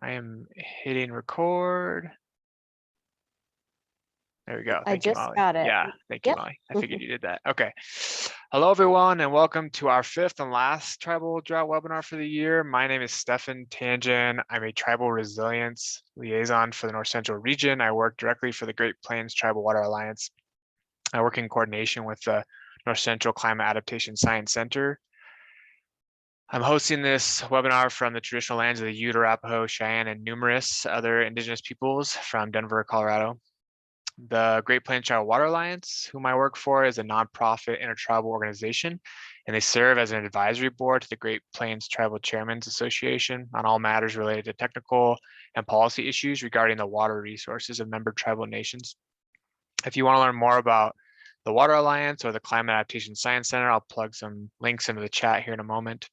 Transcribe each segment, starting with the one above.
I am hitting record. There we go. I Thank you, just Molly. got it. Yeah, thank you, Yep. Molly. I figured you did that. Okay. Hello, everyone, and welcome to our fifth and last tribal drought webinar for the year. My name is Stefan Tangen. I'm a tribal resilience liaison for the North Central region. I work directly for the Great Plains Tribal Water Alliance. I work in coordination with the North Central Climate Adaptation Science Center. I'm hosting this webinar from the traditional lands of the Ute, Arapaho, Cheyenne, and numerous other indigenous peoples from Denver, Colorado. The Great Plains Tribal Water Alliance, whom I work for, is a nonprofit intertribal organization, and they serve as an advisory board to the Great Plains Tribal Chairmen's Association on all matters related to technical and policy issues regarding the water resources of member tribal nations. If you want to learn more about the Water Alliance or the Climate Adaptation Science Center, I'll plug some links into the chat here in a moment.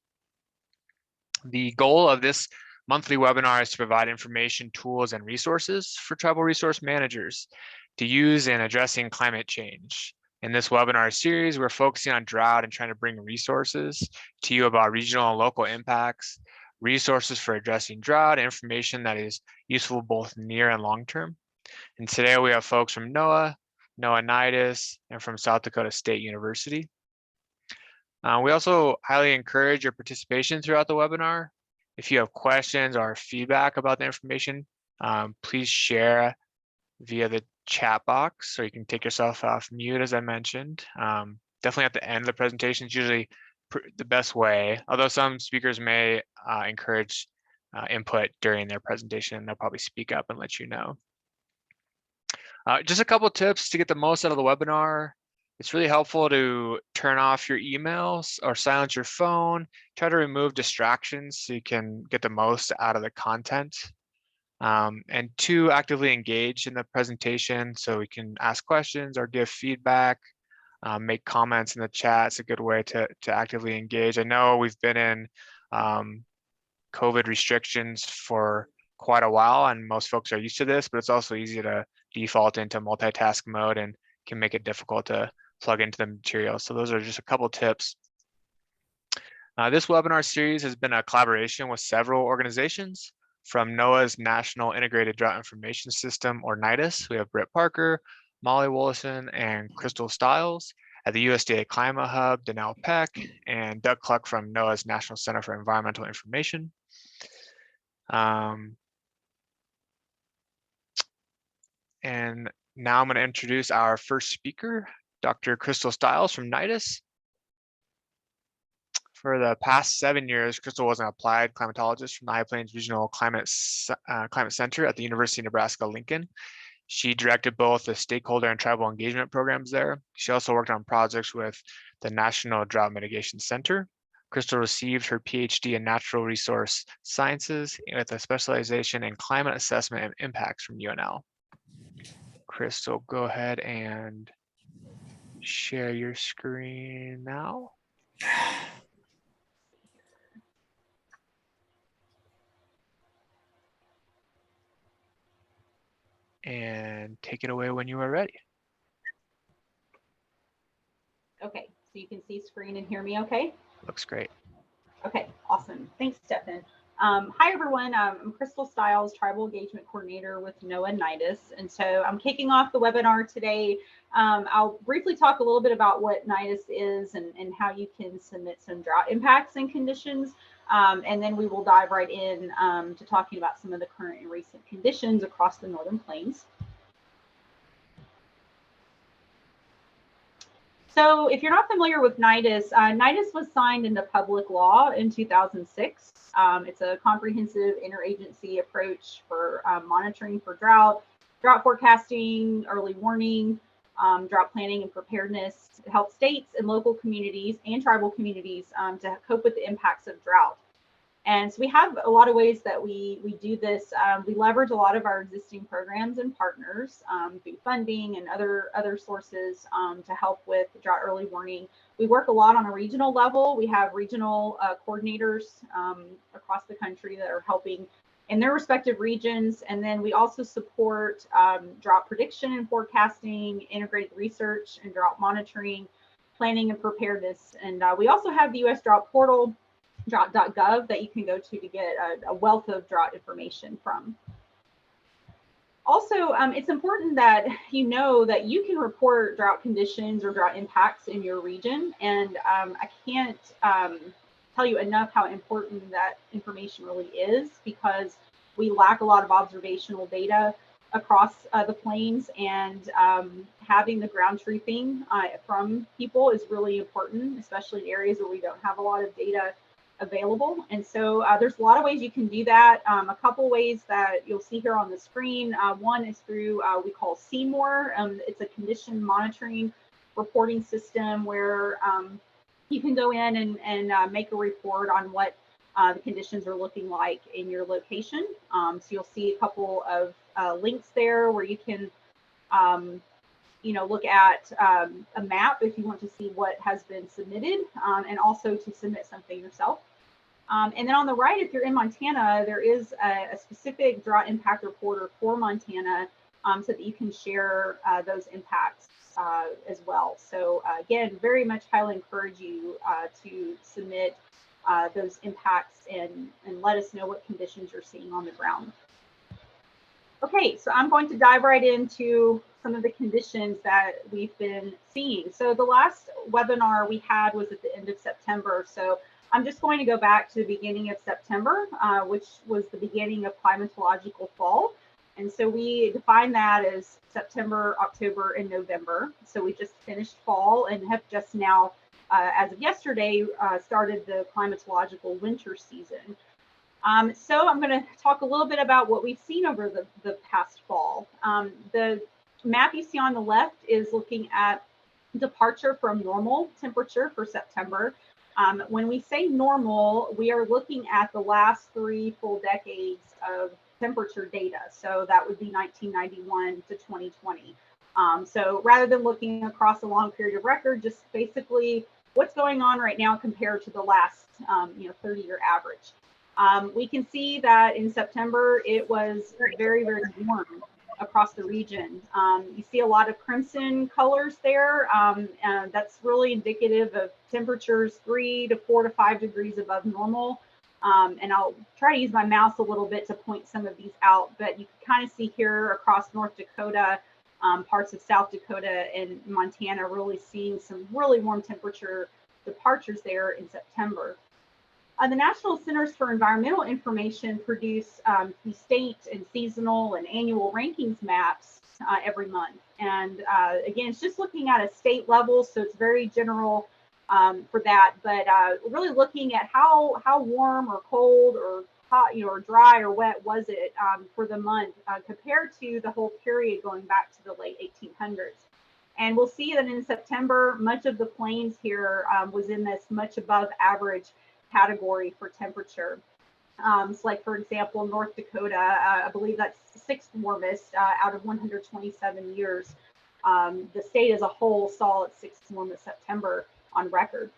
The goal of this monthly webinar is to provide information, tools, and resources for tribal resource managers to use in addressing climate change. In this webinar series, we're focusing on drought and trying to bring resources to you about regional and local impacts, resources for addressing drought, information that is useful both near and long term. And today we have folks from NOAA, NIDIS, and from South Dakota State University. We also highly encourage your participation throughout the webinar. If you have questions or feedback about the information, please share via the chat box, or you can take yourself off mute, as I mentioned. Definitely at the end of the presentation is usually the best way, although some speakers may encourage input during their presentation, and they'll probably speak up and let you know. Just a couple tips to get the most out of the webinar. It's really helpful to turn off your emails or silence your phone. Try to remove distractions so you can get the most out of the content. And two, actively engage in the presentation so we can ask questions or give feedback, make comments in the chat. It's a good way to actively engage. I know we've been in COVID restrictions for quite a while, and most folks are used to this, but it's also easy to default into multitask mode and can make it difficult to plug into the material. So those are just a couple tips. This webinar series has been a collaboration with several organizations. From NOAA's National Integrated Drought Information System, or NIDIS, we have Britt Parker, Molly Wollison, and Crystal Stiles. At the USDA Climate Hub, Danelle Peck, and Doug Kluck from NOAA's National Center for Environmental Information. And now I'm going to introduce our first speaker, Dr. Crystal Stiles from NIDIS. For the past 7 years, Crystal was an applied climatologist from the High Plains Regional Climate Center at the University of Nebraska-Lincoln. She directed both the stakeholder and tribal engagement programs there. She also worked on projects with the National Drought Mitigation Center. Crystal received her PhD in Natural Resource Sciences with a specialization in climate assessment and impacts from UNL. Crystal, go ahead and share your screen now. And take it away when you are ready. Okay, so you can see screen and hear me okay? Looks great. Okay, awesome. Thanks, Stefan. Hi, everyone. I'm Crystal Stiles, Tribal Engagement Coordinator with NOAA NIDIS. And so I'm kicking off the webinar today. I'll briefly talk a little bit about what NIDIS is and how you can submit some drought impacts and conditions. And then we will dive right in to talking about some of the current and recent conditions across the Northern Plains. So if you're not familiar with NIDIS, NIDIS was signed into public law in 2006. It's a comprehensive interagency approach for monitoring for drought forecasting, early warning, drought planning and preparedness to help states and local communities and tribal communities to cope with the impacts of drought. And so we have a lot of ways that we do this. We leverage a lot of our existing programs and partners through funding and other sources to help with drought early warning. We work a lot on a regional level. We have regional coordinators across the country that are helping in their respective regions. And then we also support drought prediction and forecasting, integrated research and drought monitoring, planning and preparedness. And we also have the U.S. Drought Portal, drought.gov that you can go to get a wealth of drought information from. Also, it's important that you know that you can report drought conditions or drought impacts in your region. And I can't tell you enough how important that information really is, because we lack a lot of observational data across the plains, and having the ground truthing from people is really important, especially in areas where we don't have a lot of data available. And so there's a lot of ways you can do that. A couple ways that you'll see here on the screen. One is through we call Seymour. It's a condition monitoring reporting system where you can go in and make a report on what the conditions are looking like in your location. So you'll see a couple of links there where you can look at a map if you want to see what has been submitted, and also to submit something yourself. And then on the right, if you're in Montana, there is a specific drought impact reporter for Montana, so that you can share those impacts as well. So again, very much highly encourage you to submit those impacts and let us know what conditions you're seeing on the ground. Okay, so I'm going to dive right into some of the conditions that we've been seeing. So the last webinar we had was at the end of September. So I'm just going to go back to the beginning of September, which was the beginning of climatological fall. And so we define that as September, October, and November. So we just finished fall and have just now, as of yesterday, started the climatological winter season. So I'm going to talk a little bit about what we've seen over the past fall. The map you see on the left is looking at departure from normal temperature for September. When we say normal, we are looking at the last 3 full decades of temperature data. So that would be 1991 to 2020. So rather than looking across a long period of record, just basically what's going on right now compared to the last 30-year average. We can see that in September, it was very, very warm across the region. You see a lot of crimson colors there. That's really indicative of temperatures 3 to 4 to 5 degrees above normal. And I'll try to use my mouse a little bit to point some of these out, but you can kind of see here across North Dakota, parts of South Dakota and Montana, really seeing some really warm temperature departures there in September. The National Centers for Environmental Information produce the state and seasonal and annual rankings maps every month. And again, it's just looking at a state level, so it's very general for that, but really looking at how warm or cold or hot, or dry or wet was it for the month compared to the whole period going back to the late 1800s. And we'll see that in September, much of the plains here was in this much above average category for temperature. So like, for example, North Dakota, I believe that's the 6th warmest out of 127 years. The state as a whole saw its 6th warmest September on record.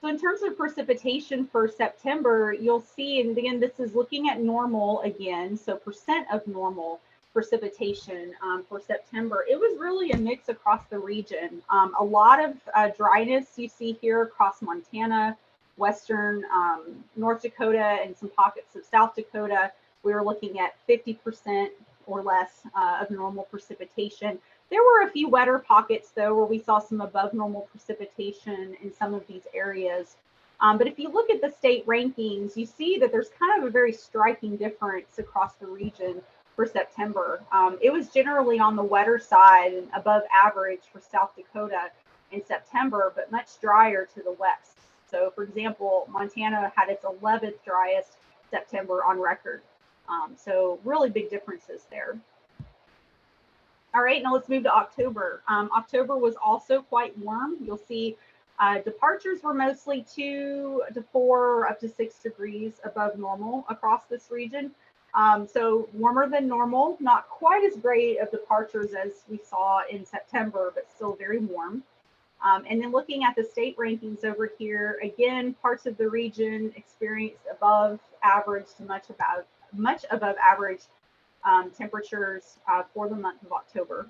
So in terms of precipitation for September, you'll see, and again, this is looking at normal again, so percent of normal precipitation for September. It was really a mix across the region. A lot of dryness you see here across Montana, western North Dakota, and some pockets of South Dakota. We were looking at 50% or less of normal precipitation. There were a few wetter pockets, though, where we saw some above normal precipitation in some of these areas. But if you look at the state rankings, you see that there's kind of a very striking difference across the region for September. It was generally on the wetter side and above average for South Dakota in September, but much drier to the west. So, for example, Montana had its 11th driest September on record. So really big differences there. All right, now let's move to October. October was also quite warm. You'll see departures were mostly 2 to 4 up to 6 degrees above normal across this region. So warmer than normal, not quite as great of departures as we saw in September, but still very warm. And then looking at the state rankings over here, again, parts of the region experienced above average to much above average temperatures for the month of October.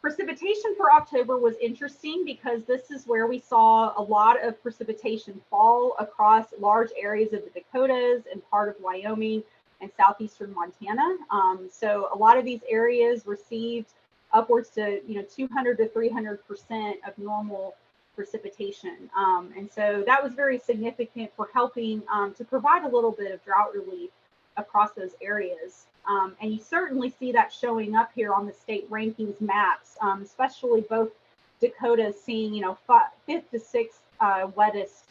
Precipitation for October was interesting because this is where we saw a lot of precipitation fall across large areas of the Dakotas and part of Wyoming and southeastern Montana. So a lot of these areas received upwards to 200 to 300% of normal precipitation. And so that was very significant for helping to provide a little bit of drought relief across those areas. And you certainly see that showing up here on the state rankings maps, especially both Dakotas seeing, 5th to 6th wettest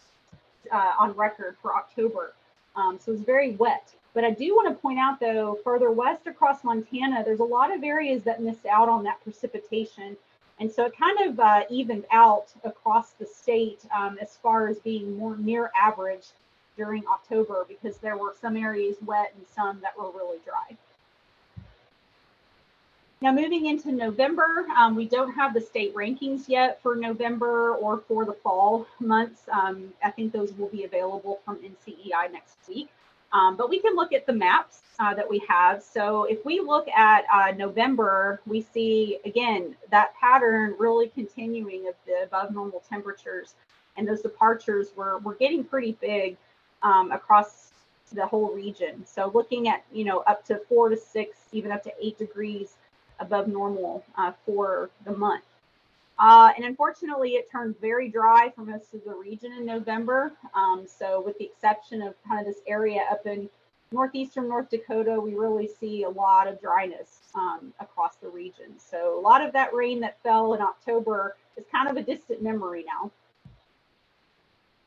on record for October. So it's very wet. But I do want to point out, though, further west across Montana, there's a lot of areas that missed out on that precipitation. And so it kind of evened out across the state as far as being more near average during October, because there were some areas wet and some that were really dry. Now moving into November, we don't have the state rankings yet for November or for the fall months. I think those will be available from NCEI next week. But we can look at the maps that we have. So if we look at November, we see, again, that pattern really continuing of the above normal temperatures, and those departures were getting pretty big across the whole region. So looking at, up to 4 to 6, even up to 8 degrees above normal for the month. And unfortunately, it turned very dry for most of the region in November. So with the exception of kind of this area up in northeastern North Dakota, we really see a lot of dryness across the region. So a lot of that rain that fell in October is kind of a distant memory now.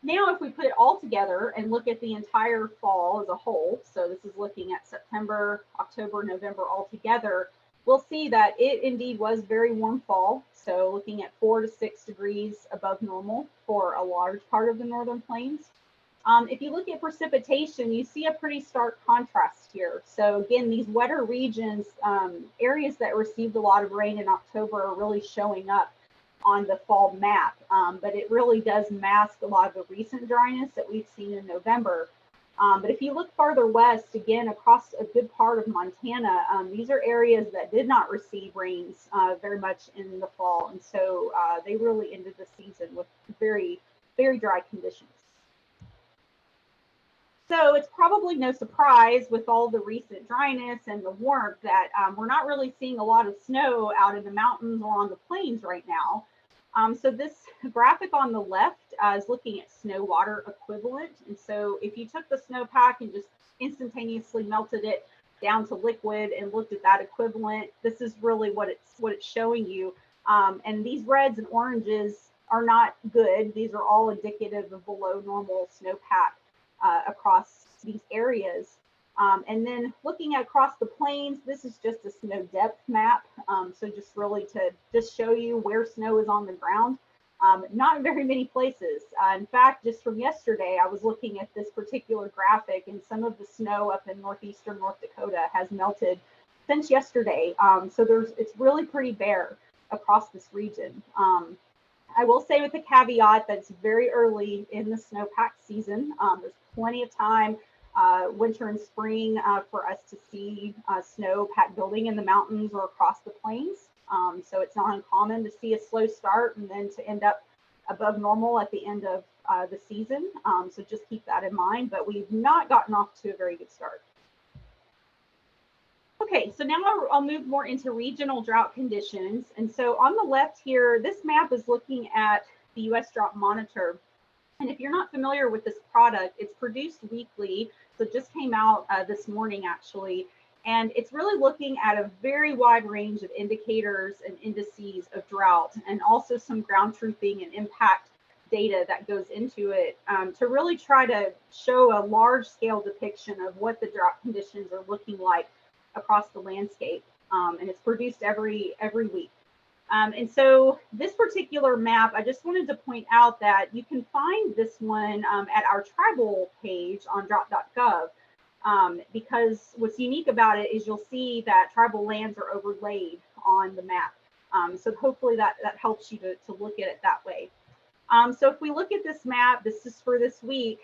Now, if we put it all together and look at the entire fall as a whole, so this is looking at September, October, November all together, we'll see that it indeed was very warm fall. So looking at 4 to 6 degrees above normal for a large part of the northern plains. If you look at precipitation, you see a pretty stark contrast here. So again, these wetter regions, areas that received a lot of rain in October are really showing up on the fall map, but it really does mask a lot of the recent dryness that we've seen in November. But if you look farther west, again, across a good part of Montana, these are areas that did not receive rains very much in the fall. And so they really ended the season with very, very dry conditions. So it's probably no surprise with all the recent dryness and the warmth that we're not really seeing a lot of snow out in the mountains or on the plains right now. So this graphic on the left is looking at snow water equivalent. And so if you took the snowpack and just instantaneously melted it down to liquid and looked at that equivalent, this is really what it's showing you. And these reds and oranges are not good. These are all indicative of below normal snowpack across these areas. And then looking at across the plains, this is just a snow depth map. So just really to just show you where snow is on the ground. Not in very many places. In fact, just from yesterday, I was looking at this particular graphic, and some of the snow up in northeastern North Dakota has melted since yesterday. So it's really pretty bare across this region. I will say with the caveat that it's very early in the snowpack season. There's plenty of time, winter and spring, for us to see snowpack building in the mountains or across the plains. So it's not uncommon to see a slow start and then to end up above normal at the end of the season. So just keep that in mind, but we've not gotten off to a very good start. Okay, so now I'll move more into regional drought conditions. And so on the left here, this map is looking at the U.S. Drought Monitor. And if you're not familiar with this product, it's produced weekly. So it just came out this morning, actually. And it's really looking at a very wide range of indicators and indices of drought, and also some ground truthing and impact data that goes into it to really try to show a large scale depiction of what the drought conditions are looking like across the landscape. And it's produced every week. And so this particular map, I just wanted to point out that you can find this one at our tribal page on drought.gov. Because what's unique about it is you'll see that tribal lands are overlaid on the map. So hopefully that helps you to look at it that way. So if we look at this map, this is for this week,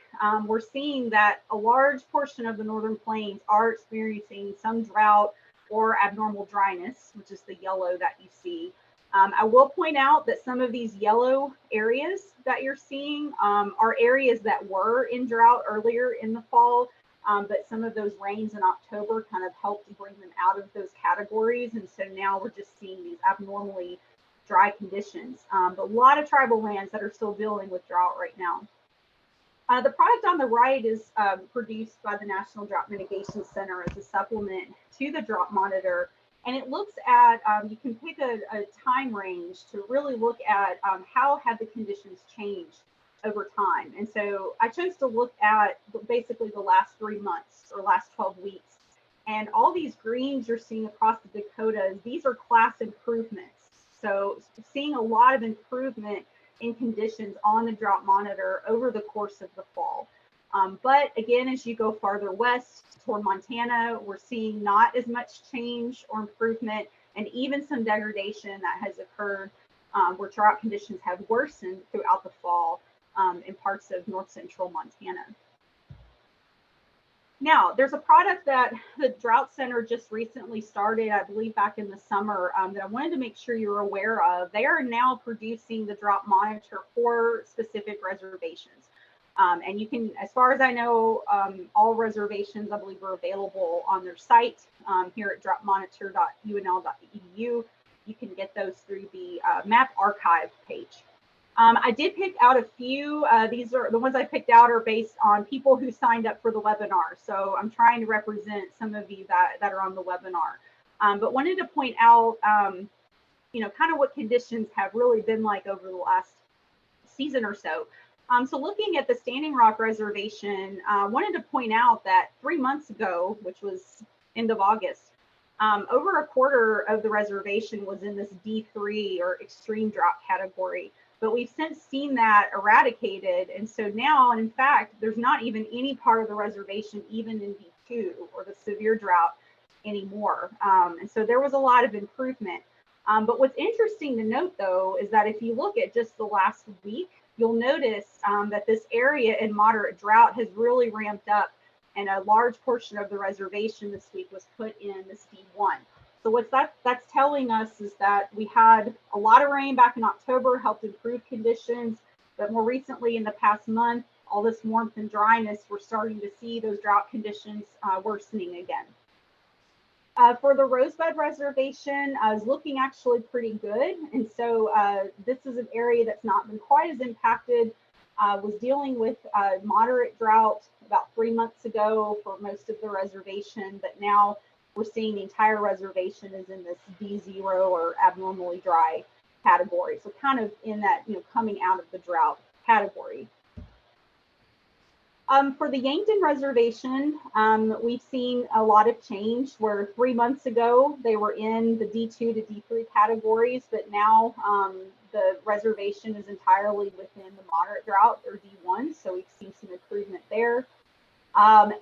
we're seeing that a large portion of the northern plains are experiencing some drought or abnormal dryness, which is the yellow that you see. I will point out that some of these yellow areas that you're seeing are areas that were in drought earlier in the fall, but some of those rains in October kind of helped to bring them out of those categories. And so now we're just seeing these abnormally dry conditions. But a lot of tribal lands that are still dealing with drought right now. The product on the right is produced by the National Drought Mitigation Center as a supplement to the Drought Monitor. And it looks at, you can pick a time range to really look at how have the conditions changed over time. And so I chose to look at basically the last 3 months or last 12 weeks. And all these greens you're seeing across the Dakotas, these are class improvements. So seeing a lot of improvement in conditions on the Drought Monitor over the course of the fall. But again, as you go farther west toward Montana, we're seeing not as much change or improvement, and even some degradation that has occurred where drought conditions have worsened throughout the fall in parts of north central Montana. Now, there's a product that the Drought Center just recently started, I believe back in the summer, that I wanted to make sure you're aware of. They are now producing the Drought Monitor for specific reservations. And you can, as far as I know, all reservations, I believe, are available on their site here at droughtmonitor.unl.edu. You can get those through the map archive page. I did pick out a few. These are the ones I picked out are based on people who signed up for the webinar. So I'm trying to represent some of you that are on the webinar. But wanted to point out, you know, kind of what conditions have really been like over the last season or so. So looking at the Standing Rock Reservation, wanted to point out that 3 months ago, which was end of August, over a quarter of the reservation was in this D3 or extreme drought category. But we've since seen that eradicated. And so now, and in fact, there's not even any part of the reservation, even in D2 or the severe drought anymore. And so there was a lot of improvement. But what's interesting to note, though, is that if you look at just the last week, you'll notice that this area in moderate drought has really ramped up, and a large portion of the reservation this week was put in this D1. So what that's telling us is that we had a lot of rain back in October, helped improve conditions, but more recently in the past month, all this warmth and dryness, we're starting to see those drought conditions worsening again. For the Rosebud Reservation, is looking actually pretty good. And so this is an area that's not been quite as impacted. Was dealing with moderate drought about 3 months ago for most of the reservation, but now we're seeing the entire reservation is in this D0 or abnormally dry category. So kind of in that, you know, coming out of the drought category. For the Yankton Reservation, we've seen a lot of change where 3 months ago they were in the D2 to D3 categories, but now the reservation is entirely within the moderate drought or D1. So we've seen some improvement there.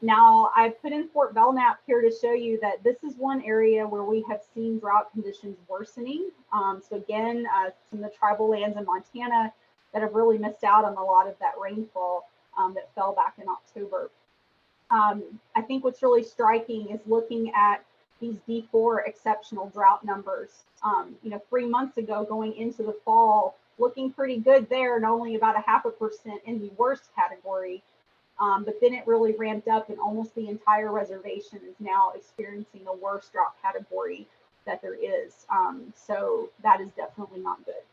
Now I've put in Fort Belknap here to show you that this is one area where we have seen drought conditions worsening. So again, some of the tribal lands in Montana that have really missed out on a lot of that rainfall that fell back in October. I think what's really striking is looking at these D4 exceptional drought numbers. You know, 3 months ago going into the fall, looking pretty good there and only about 0.5% in the worst category. But then it really ramped up and almost the entire reservation is now experiencing the worst drought category that there is. So that is definitely not good.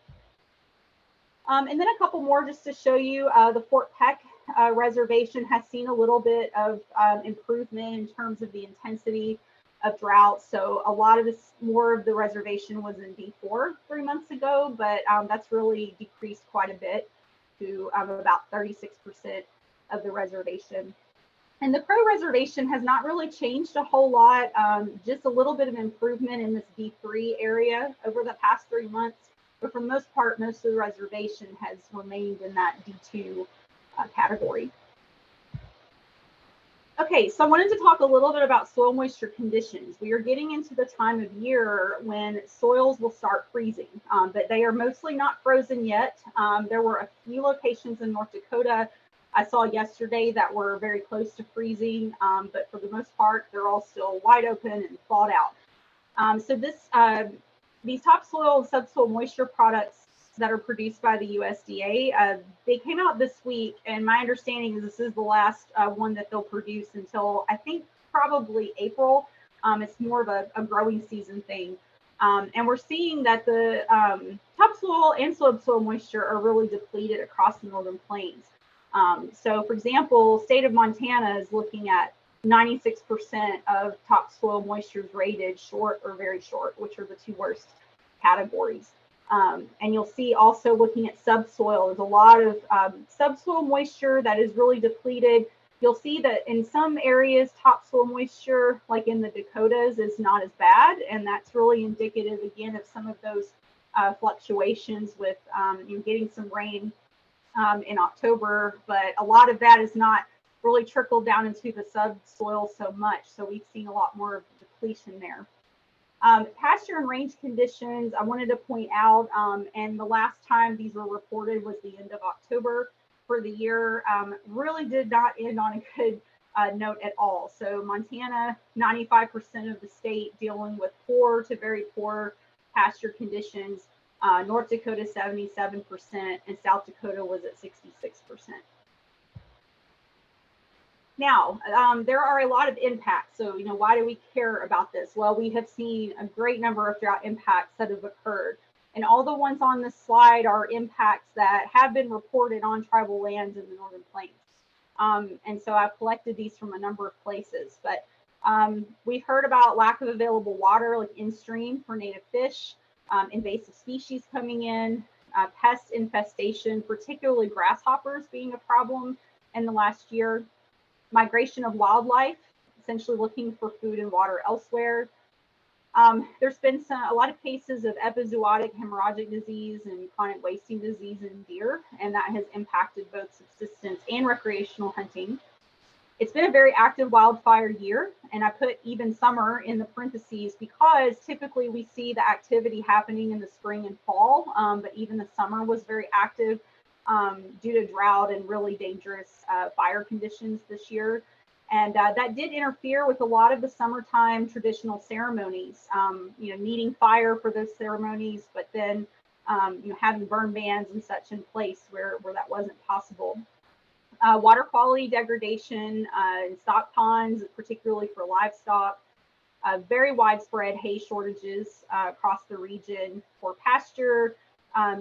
And then a couple more just to show you, the Fort Peck Reservation has seen a little bit of improvement in terms of the intensity of drought. So a lot of this, more of the reservation was in D4 3 months ago, but that's really decreased quite a bit to about 36% of the reservation. And the Crow Reservation has not really changed a whole lot, just a little bit of improvement in this D3 area over the past 3 months. But for the most part, most of the reservation has remained in that D2 category. Okay, so I wanted to talk a little bit about soil moisture conditions. We are getting into the time of year when soils will start freezing, but they are mostly not frozen yet. There were a few locations in North Dakota I saw yesterday that were very close to freezing, but for the most part, they're all still wide open and thawed out. So this these topsoil and subsoil moisture products that are produced by the USDA, they came out this week, and my understanding is this is the last one that they'll produce until I think probably April. It's more of a growing season thing. And we're seeing that the topsoil and subsoil moisture are really depleted across the northern plains. So for example, state of Montana is looking at 96% of topsoil moisture is rated short or very short, which are the two worst categories. And you'll see also looking at subsoil, there's a lot of subsoil moisture that is really depleted. You'll see that in some areas, topsoil moisture, like in the Dakotas, is not as bad. And that's really indicative, again, of some of those fluctuations with getting some rain in October. But a lot of that is not really trickled down into the subsoil so much. So we've seen a lot more of depletion there. Pasture and range conditions, I wanted to point out, and the last time these were reported was the end of October for the year, really did not end on a good note at all. So Montana, 95% of the state dealing with poor to very poor pasture conditions. North Dakota, 77%, and South Dakota was at 66%. Now, there are a lot of impacts. So, why do we care about this? Well, we have seen a great number of drought impacts that have occurred. And all the ones on this slide are impacts that have been reported on tribal lands in the Northern Plains. And so I've collected these from a number of places. But we've heard about lack of available water, like in stream for native fish, invasive species coming in, pest infestation, particularly grasshoppers being a problem in the last year. Migration of wildlife, essentially looking for food and water elsewhere. There's been a lot of cases of epizootic hemorrhagic disease and chronic wasting disease in deer, and that has impacted both subsistence and recreational hunting. It's been a very active wildfire year, and I put even summer in the parentheses because typically we see the activity happening in the spring and fall, but even the summer was very active. Due to drought and really dangerous fire conditions this year. And that did interfere with a lot of the summertime traditional ceremonies, needing fire for those ceremonies, but then, having burn bans and such in place where that wasn't possible. Water quality degradation in stock ponds, particularly for livestock. Very widespread hay shortages across the region for pasture.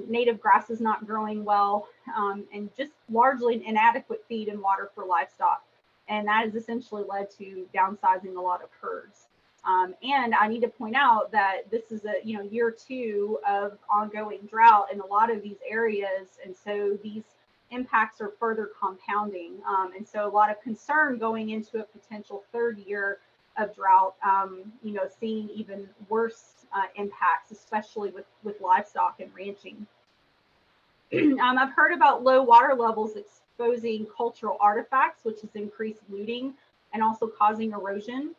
Native grasses not growing well, and just largely inadequate feed and water for livestock. And that has essentially led to downsizing a lot of herds. And I need to point out that this is a year two of ongoing drought in a lot of these areas. And so these impacts are further compounding. And so a lot of concern going into a potential third year of drought, seeing even worse impacts, especially with livestock and ranching. I've heard about low water levels exposing cultural artifacts, which has increased looting and also causing erosion.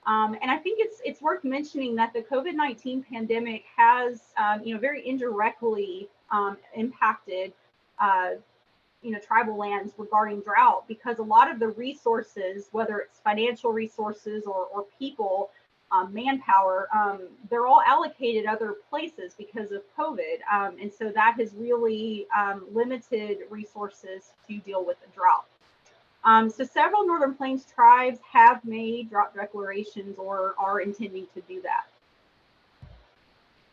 And I think it's worth mentioning that the COVID-19 pandemic has, very indirectly impacted, tribal lands regarding drought, because a lot of the resources, whether it's financial resources or people, manpower, they're all allocated other places because of COVID. And so that has really limited resources to deal with the drought. So several Northern Plains tribes have made drought declarations or are intending to do that.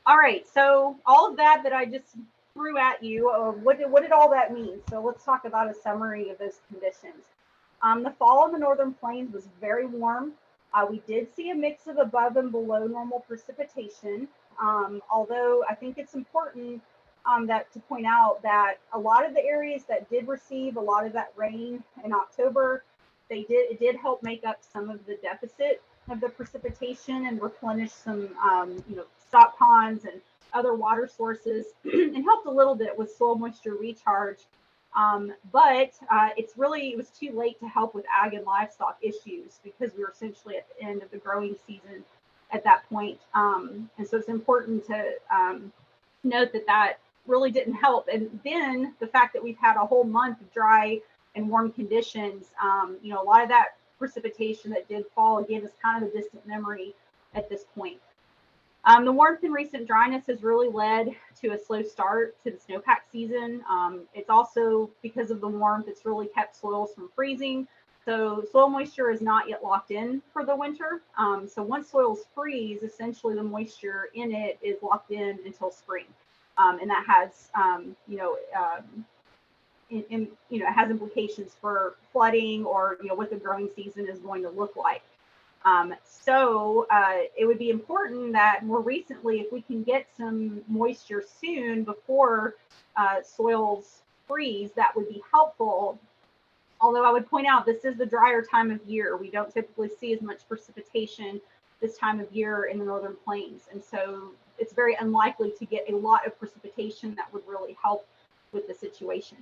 All right, so all of that I just threw at you, what did all that mean? So let's talk about a summary of those conditions. The fall in the Northern Plains was very warm. We did see a mix of above and below normal precipitation, although I think it's important to point out that a lot of the areas that did receive a lot of that rain in October, it did help make up some of the deficit of the precipitation and replenish some stock ponds and other water sources and helped a little bit with soil moisture recharge. But it was too late to help with ag and livestock issues because we were essentially at the end of the growing season at that point. And so it's important to note that really didn't help. And then the fact that we've had a whole month of dry and warm conditions, a lot of that precipitation that did fall again is kind of a distant memory at this point. The warmth and recent dryness has really led to a slow start to the snowpack season. It's also because of the warmth, it's really kept soils from freezing. So soil moisture is not yet locked in for the winter. So once soils freeze, essentially the moisture in it is locked in until spring. And that has, it has implications for flooding or, what the growing season is going to look like. So it would be important that more recently, if we can get some moisture soon before soils freeze, that would be helpful. Although I would point out this is the drier time of year. We don't typically see as much precipitation this time of year in the northern plains. And so it's very unlikely to get a lot of precipitation that would really help with the situation.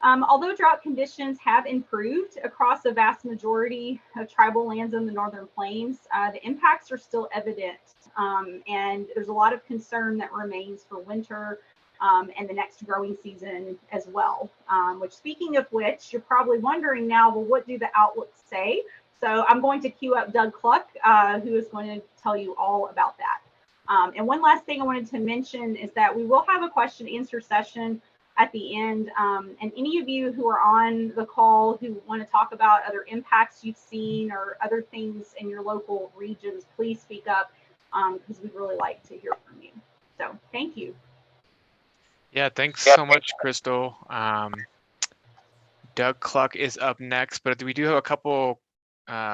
Although drought conditions have improved across a vast majority of tribal lands in the northern plains, the impacts are still evident. And there's a lot of concern that remains for winter and the next growing season as well. Which, speaking of which, you're probably wondering now, well, what do the outlooks say? So I'm going to queue up Doug Kluck, who is going to tell you all about that. And one last thing I wanted to mention is that we will have a question and answer session at the end. And any of you who are on the call who want to talk about other impacts you've seen or other things in your local regions, please speak up because we'd really like to hear from you. So thank you. Yeah, thanks so much, Crystal. Doug Kluck is up next, but we do have a couple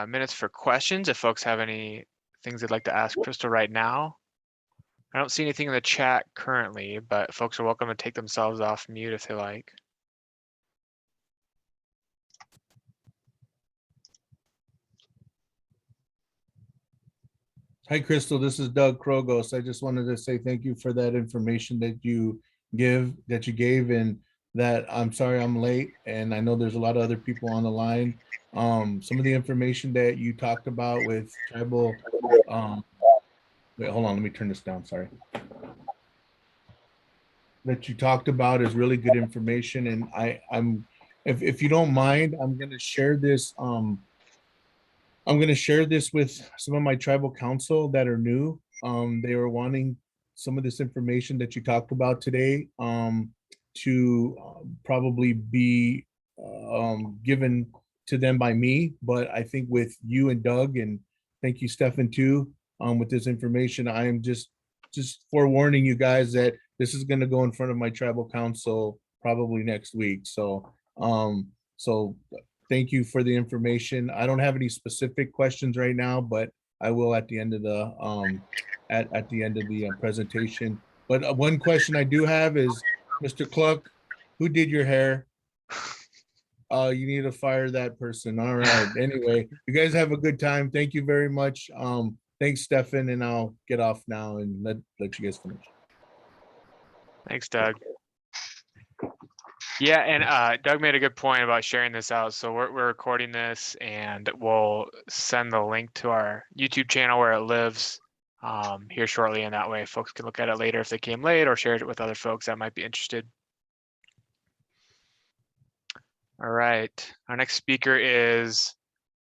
minutes for questions if folks have any things they'd like to ask Crystal right now. I don't see anything in the chat currently, but folks are welcome to take themselves off mute if they like. Hi, Crystal. This is Doug Krogos. I just wanted to say thank you for that information that you gave, and that I'm sorry I'm late, and I know there's a lot of other people on the line. Some of the information that you talked about with tribal, wait, hold on, let me turn this down. Sorry. That you talked about is really good information, and if you don't mind, I'm going to share this. I'm going to share this with some of my tribal council that are new. They were wanting some of this information that you talked about today to probably be given to them by me, but I think with you and Doug, and thank you, Stefan, too, with this information, I am just forewarning you guys that this is going to go in front of my tribal council probably next week. So, so thank you for the information. I don't have any specific questions right now, but I will at the end of the at the end of the presentation. But one question I do have is, Mr. Kluck, who did your hair? You need to fire that person. All right. Anyway, you guys have a good time. Thank you very much. Thanks, Stefan, and I'll get off now and let you guys finish. Thanks, Doug. Yeah, and Doug made a good point about sharing this out. So we're recording this, and we'll send the link to our YouTube channel where it lives here shortly, and that way folks can look at it later if they came late, or share it with other folks that might be interested. All right, our next speaker is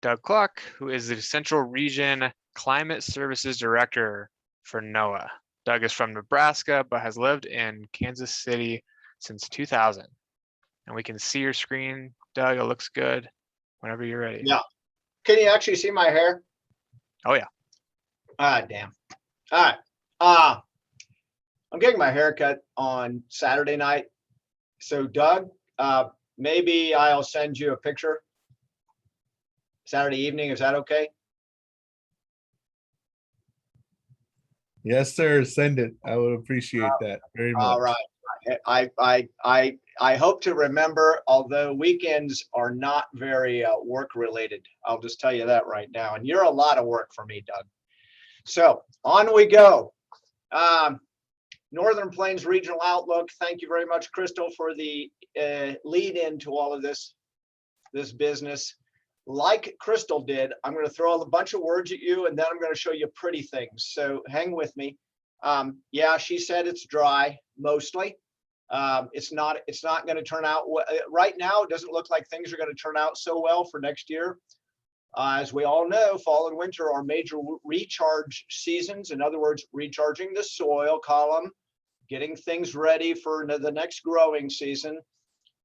Doug Kluck, who is the Central Region Climate Services Director for NOAA. Doug is from Nebraska, but has lived in Kansas City since 2000. And we can see your screen, Doug. It looks good whenever you're ready. Yeah. Can you actually see my hair? Oh, yeah. Ah, damn. All right. I'm getting my hair cut on Saturday night. So, Doug, maybe I'll send you a picture Saturday evening. Is that okay? Yes, sir. Send it. I would appreciate that very much. All right. I hope to remember, although weekends are not very work related. I'll just tell you that right now. And you're a lot of work for me, Doug. So on we go. Northern Plains Regional Outlook. Thank you very much, Crystal, for the lead into all of this business. Like Crystal did, I'm going to throw a bunch of words at you, and then I'm going to show you pretty things. So hang with me. Yeah, she said it's dry mostly. It's not going to turn out right now. It doesn't look like things are going to turn out so well for next year. As we all know, fall and winter are major recharge seasons. In other words, recharging the soil column, getting things ready for the next growing season.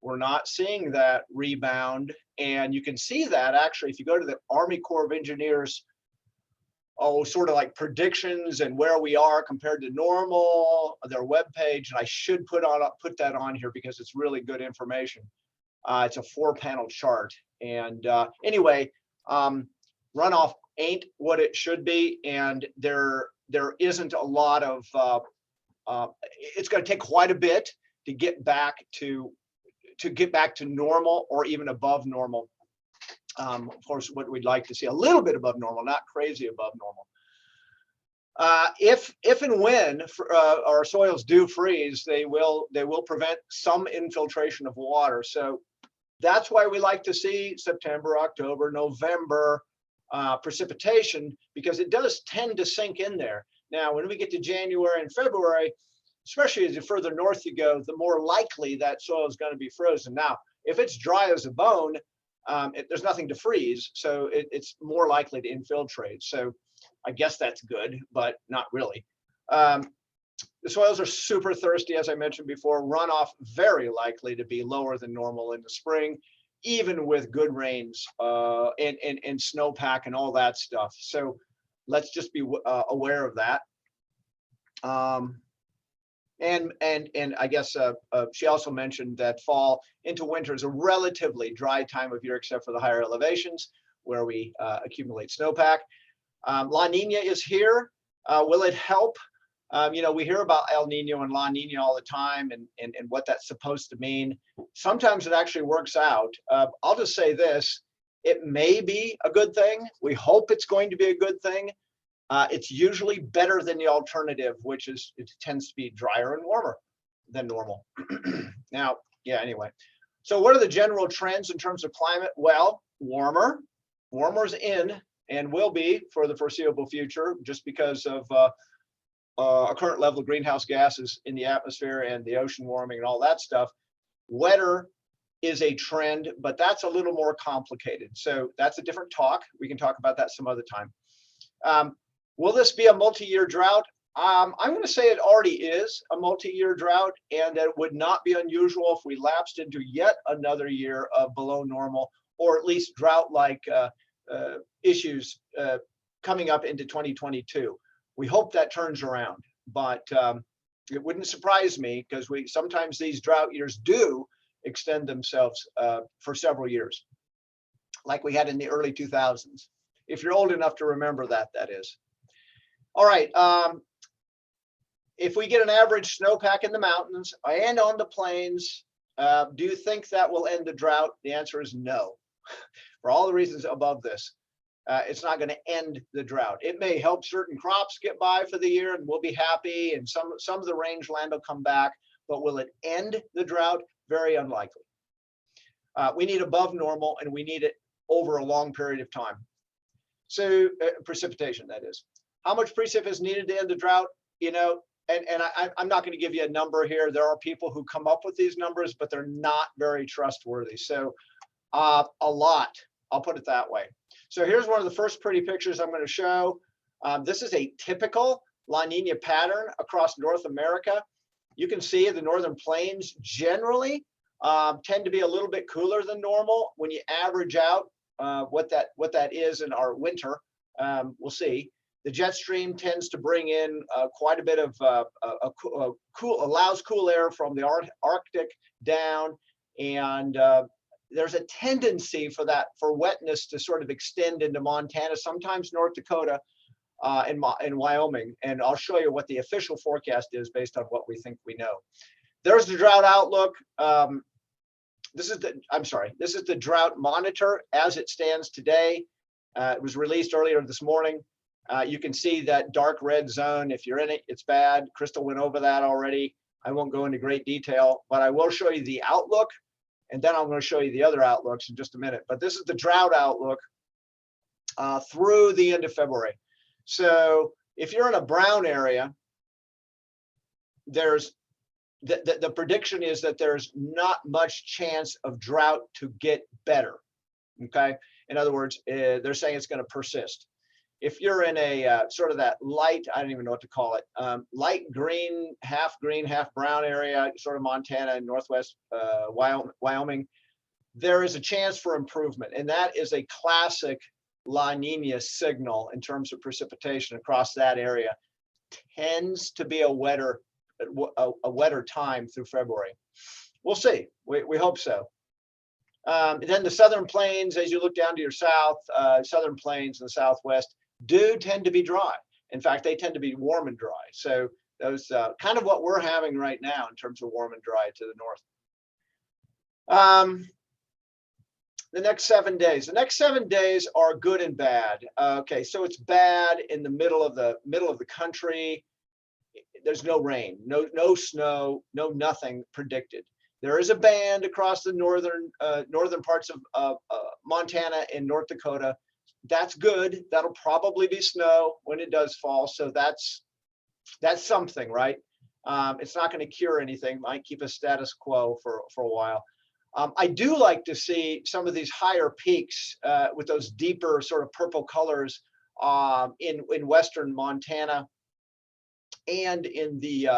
We're not seeing that rebound. And you can see that actually, if you go to the Army Corps of Engineers, sort of like predictions and where we are compared to normal, their webpage, and I should put that on here because it's really good information. It's a 4-panel chart. And anyway, runoff ain't what it should be, and there isn't a lot of, it's going to take quite a bit to get back to normal or even above normal. Of course, what we'd like to see a little bit above normal, not crazy above normal. If and when our soils do freeze, they will prevent some infiltration of water. So that's why we like to see September, October, November precipitation, because it does tend to sink in there. Now, when we get to January and February, especially as the further north you go, the more likely that soil is going to be frozen. Now, if it's dry as a bone, there's nothing to freeze, so it's more likely to infiltrate. So I guess that's good, but not really. The soils are super thirsty, as I mentioned before. Runoff very likely to be lower than normal in the spring, even with good rains and snowpack and all that stuff. So let's just be aware of that. And I guess she also mentioned that fall into winter is a relatively dry time of year, except for the higher elevations where we accumulate snowpack. La Nina is here. Will it help? You know, we hear about El Nino and La Nina all the time and what that's supposed to mean. Sometimes it actually works out. I'll just say this, it may be a good thing. We hope it's going to be a good thing. It's usually better than the alternative, which is it tends to be drier and warmer than normal. Now, yeah, anyway. So what are the general trends in terms of climate? Well, warmer's in and will be for the foreseeable future, just because of a current level of greenhouse gases in the atmosphere and the ocean warming and all that stuff. Wetter is a trend, but that's a little more complicated. So that's a different talk. We can talk about that some other time. Will this be a multi-year drought? I'm going to say it already is a multi-year drought, and that it would not be unusual if we lapsed into yet another year of below normal, or at least drought-like issues coming up into 2022. We hope that turns around, but it wouldn't surprise me, because sometimes these drought years do extend themselves for several years, like we had in the early 2000s. If you're old enough to remember that, that is. All right, if we get an average snowpack in the mountains and on the plains, do you think that will end the drought? The answer is no. For all the reasons above this, it's not going to end the drought. It may help certain crops get by for the year and we'll be happy, and some of the rangeland will come back, but will it end the drought? Very unlikely. We need above normal, and we need it over a long period of time. So precipitation, that is. How much precip is needed to end the drought? You know, and I'm not going to give you a number here. There are people who come up with these numbers, but they're not very trustworthy. So a lot, I'll put it that way. So here's one of the first pretty pictures I'm going to show. This is a typical La Nina pattern across North America. You can see the northern plains generally tend to be a little bit cooler than normal. When you average out what that is in our winter, we'll see. The jet stream tends to bring in quite a bit of allows cool air from the Arctic down, and there's a tendency for wetness to sort of extend into Montana, sometimes North Dakota, and Wyoming. And I'll show you what the official forecast is based on what we think we know. There's the drought outlook. This is the drought monitor as it stands today. It was released earlier this morning. You can see that dark red zone. If you're in it, it's bad. Crystal went over that already. I won't go into great detail, but I will show you the outlook, and then I'm going to show you the other outlooks in just a minute. But this is the drought outlook through the end of February. So if you're in a brown area, there's the prediction is that there's not much chance of drought to get better. Okay, In other words, they're saying it's going to persist. If you're in a sort of that light, I don't even know what to call it, light green, half brown area, sort of Montana and northwest Wyoming, there is a chance for improvement. And that is a classic La Nina signal in terms of precipitation across that area. Tends to be a wetter time through February. We'll see. We hope so. Then the southern plains, as you look down to your south, southern plains and the southwest do tend to be dry. In fact, they tend to be warm and dry. So those kind of what we're having right now in terms of warm and dry to the north. The next 7 days. The next 7 days are good and bad. Okay, so it's bad in the middle of the country. There's no rain, no snow, no nothing predicted. There is a band across the northern parts of Montana and North Dakota. That's good. That'll probably be snow when it does fall. So that's something, right? It's not going to cure anything. Might keep a status quo for a while. I do like to see some of these higher peaks with those deeper sort of purple colors in western Montana and in the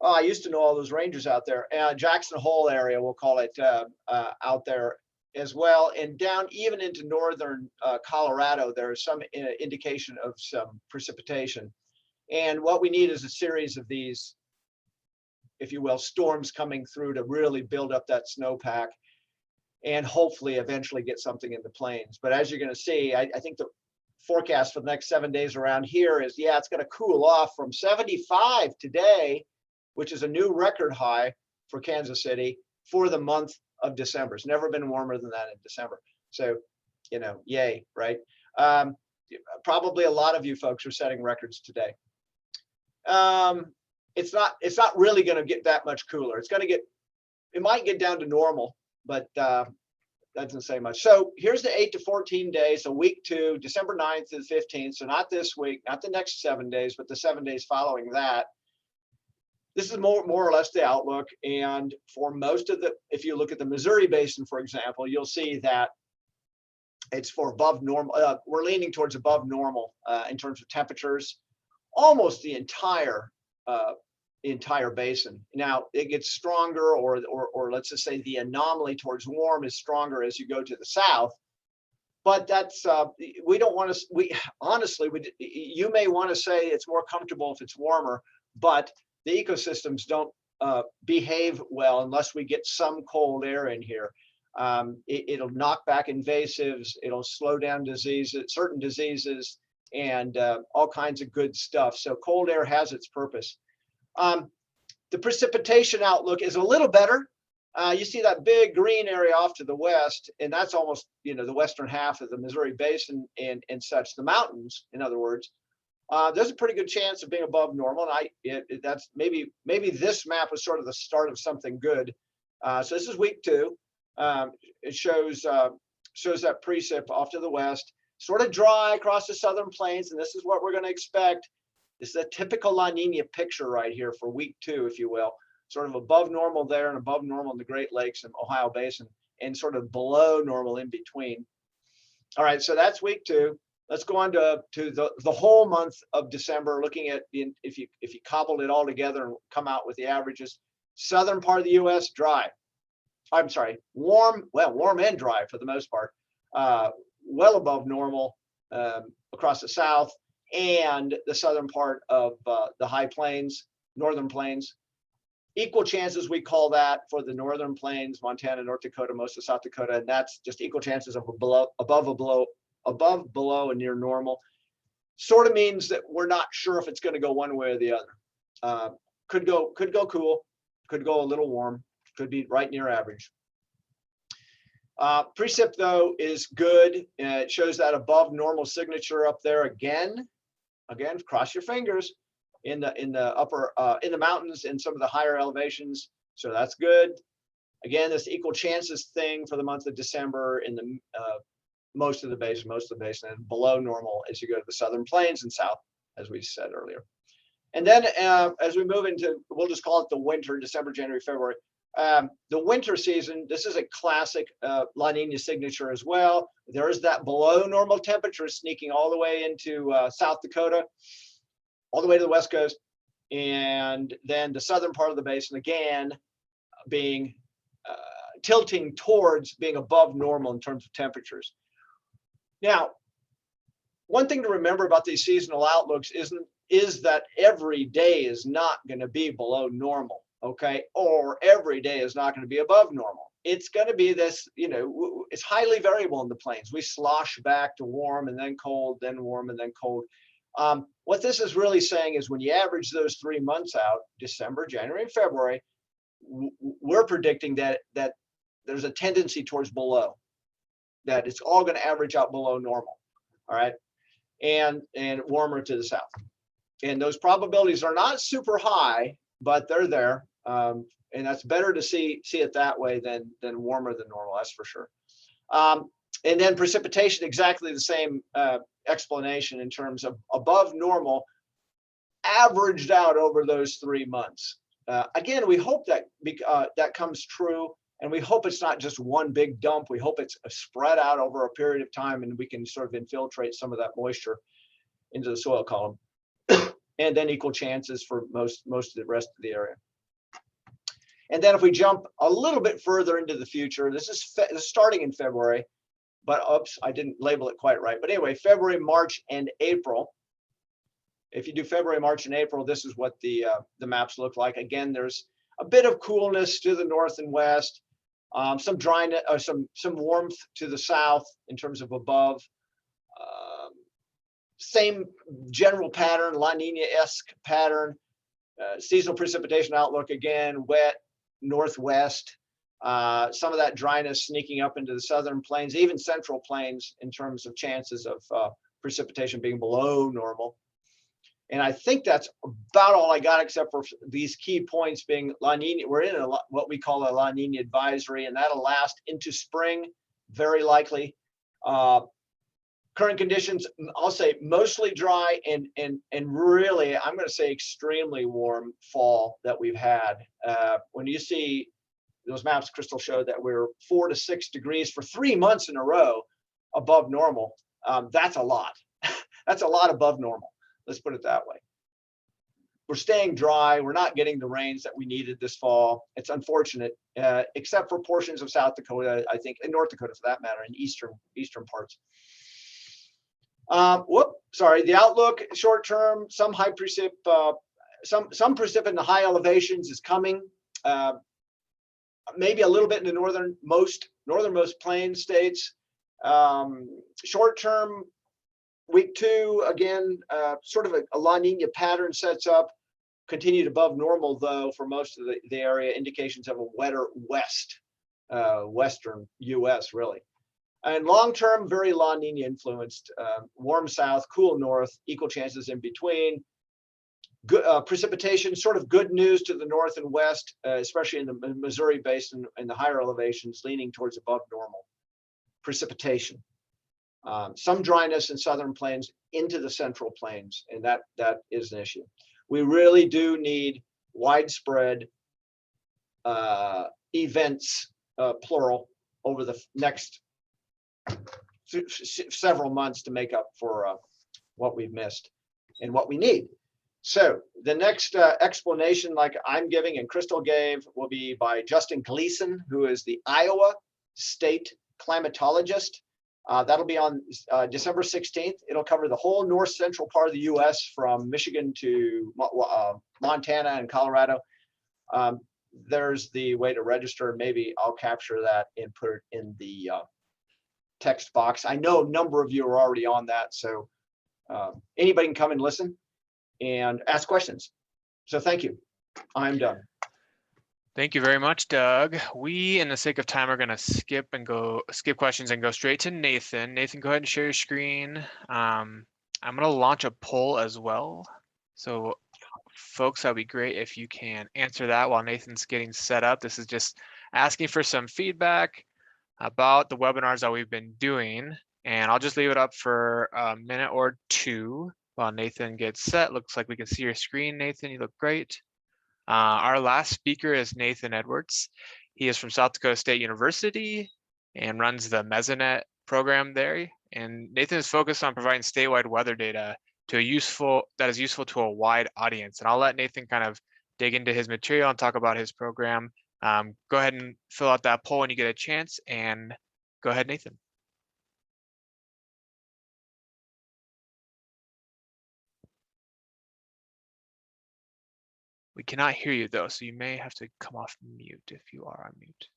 I used to know all those rangers out there. Jackson Hole area, we'll call it, out there as well. And down even into northern Colorado, there is some indication of some precipitation. And what we need is a series of these, if you will, storms coming through to really build up that snowpack and hopefully eventually get something in the plains. But as you're going to see, I think the forecast for the next 7 days around here is, yeah, it's going to cool off from 75 today, which is a new record high for Kansas City for the month of December. It's never been warmer than that in December. So, you know, yay, right? Probably a lot of you folks are setting records today. It's not really going to get that much cooler. It might get down to normal, but that doesn't say much. So here's the 8 to 14 days. So week 2, December 9th to the 15th. So not this week, not the next 7 days, but the 7 days following that. This is more or less the outlook. And for most of if you look at the Missouri Basin, for example, you'll see that it's for above normal. We're leaning towards above normal in terms of temperatures, almost the entire basin. Now it gets stronger, or let's just say the anomaly towards warm is stronger as you go to the south. But that's we don't want to. Honestly, you may want to say it's more comfortable if it's warmer, but the ecosystems don't behave well unless we get some cold air in here. It'll knock back invasives. It'll slow down diseases, certain diseases, and all kinds of good stuff. So cold air has its purpose. The precipitation outlook is a little better. You see that big green area off to the west, and that's almost, you know, the western half of the Missouri Basin and such, the mountains, in other words. There's a pretty good chance of being above normal, and that's maybe this map was sort of the start of something good. So this is week 2. It shows that precip off to the west, sort of dry across the southern plains, and this is what we're going to expect. This is a typical La Nina picture right here for week 2, if you will, sort of above normal there and above normal in the Great Lakes and Ohio Basin, and sort of below normal in between. All right, so that's week 2. Let's go on to the whole month of December, looking at if you cobbled it all together and come out with the averages. Southern part of the U.S. dry. I'm sorry, warm. Well, warm and dry for the most part. Well above normal across the south and the southern part of the high plains, northern plains. Equal chances, we call that, for the northern plains, Montana, North Dakota, most of South Dakota, and that's just equal chances of above, below, and near normal. Sort of means that we're not sure if it's going to go one way or the other. Could go cool, could go a little warm, could be right near average. Precip though is good. It shows that above normal signature up there again. Again, cross your fingers in the upper in the mountains and some of the higher elevations. So that's good. Again, this equal chances thing for the month of December in the most of the basin, and below normal as you go to the southern plains and south, as we said earlier. And then as we move into, we'll just call it the winter, December, January, February. The winter season, this is a classic La Nina signature as well. There's that below normal temperature sneaking all the way into South Dakota, all the way to the West Coast. And then the southern part of the basin again being tilting towards being above normal in terms of temperatures. Now, one thing to remember about these seasonal outlooks is that every day is not going to be below normal, okay? Or every day is not going to be above normal. It's going to be this, you know, it's highly variable in the plains. We slosh back to warm and then cold, then warm and then cold. What this is really saying is when you average those 3 months out, December, January, and February, we're predicting that there's a tendency towards below, that it's all going to average out below normal, all right, and warmer to the south. And those probabilities are not super high, but they're there, and that's better to see it that way than warmer than normal. That's for sure. And then precipitation, exactly the same explanation in terms of above normal, averaged out over those 3 months. Again, we hope that that comes true, and we hope it's not just one big dump. We hope it's spread out over a period of time, and we can sort of infiltrate some of that moisture into the soil column, and then equal chances for most of the rest of the area. And then if we jump a little bit further into the future, this is starting in February, but oops, I didn't label it quite right. But anyway, February, March, and April. If you do February, March, and April, this is what the maps look like. Again, there's a bit of coolness to the north and west, some dryness, or some warmth to the south in terms of above. Same general pattern, La Nina-esque pattern. Seasonal precipitation outlook, again, wet, northwest. Some of that dryness sneaking up into the southern plains, even central plains, in terms of chances of precipitation being below normal. And I think that's about all I got, except for these key points being La Nina. We're in what we call a La Nina advisory, and that'll last into spring, very likely. Current conditions, I'll say mostly dry and really, I'm going to say extremely warm fall that we've had. When you see those maps, Crystal showed that we're 4 to 6 degrees for 3 months in a row above normal. That's a lot. That's a lot above normal. Let's put it that way. We're staying dry. We're not getting the rains that we needed this fall. It's unfortunate, except for portions of South Dakota, I think, and North Dakota for that matter, and eastern parts. The outlook short term, some high precip, some precip in the high elevations is coming. Maybe a little bit in the northernmost plains states. Short term, week 2, again, sort of a La Nina pattern sets up, continued above normal though for most of the area, indications of a wetter western US really. And long term, very La Nina influenced, warm south, cool north, equal chances in between. Good precipitation, sort of good news to the north and west, especially in the Missouri Basin and the higher elevations, leaning towards above normal precipitation. Some dryness in southern plains into the central plains, and that is an issue. We really do need widespread events, plural, over the next several months to make up for what we've missed and what we need. So the next explanation, like I'm giving and Crystal gave, will be by Justin Gleason, who is the Iowa State climatologist. That'll be on December 16th. It'll cover the whole north central part of the US from Michigan to Montana and Colorado. There's the way to register. Maybe I'll capture that and put it in the text box. I know a number of you are already on that, so anybody can come and listen and ask questions. So thank you. I'm done. Thank you very much, Doug. We, in the sake of time, are going to skip questions and go straight to Nathan. Nathan, go ahead and share your screen. I'm going to launch a poll as well. So folks, that'd be great if you can answer that while Nathan's getting set up. This is just asking for some feedback about the webinars that we've been doing. And I'll just leave it up for a minute or two while Nathan gets set. Looks like we can see your screen, Nathan. You look great. Our last speaker is Nathan Edwards. He is from South Dakota State University and runs the Mesonet program there. And Nathan is focused on providing statewide weather data that is useful to a wide audience. And I'll let Nathan kind of dig into his material and talk about his program. Go ahead and fill out that poll when you get a chance, and go ahead, Nathan. We cannot hear you though, so you may have to come off mute if you are on mute.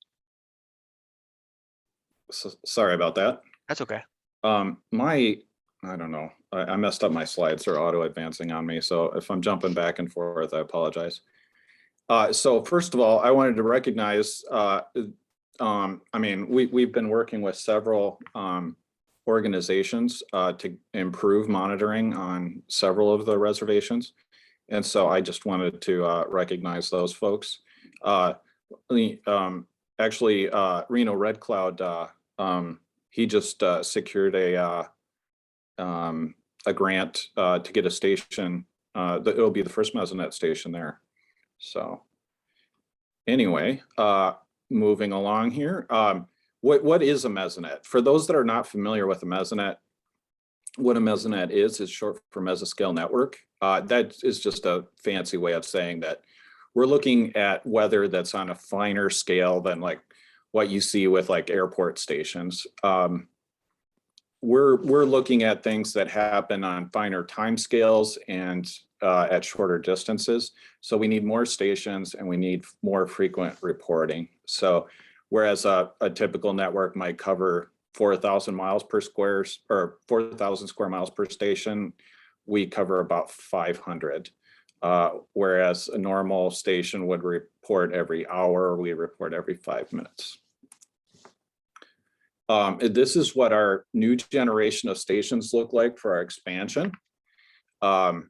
So, sorry about that. That's okay. I don't know. I messed up my slides. They're auto advancing on me. So if I'm jumping back and forth, I apologize. So first of all, I wanted to recognize, we've been working with several organizations to improve monitoring on several of the reservations. And so I just wanted to recognize those folks. Reno Red Cloud, he just secured a grant to get a station. It'll be the first Mesonet station there. So anyway, moving along here, what is a Mesonet? For those that are not familiar with a Mesonet, what a Mesonet is short for mesoscale network. That is just a fancy way of saying that we're looking at weather that's on a finer scale than like what you see with like airport stations. We're looking at things that happen on finer time scales and at shorter distances. So we need more stations and we need more frequent reporting. So whereas a typical network might cover 4,000 miles per squares or 4,000 square miles per station, we cover about 500. Whereas a normal station would report every hour, we report every 5 minutes. This is what our new generation of stations look like for our expansion. There's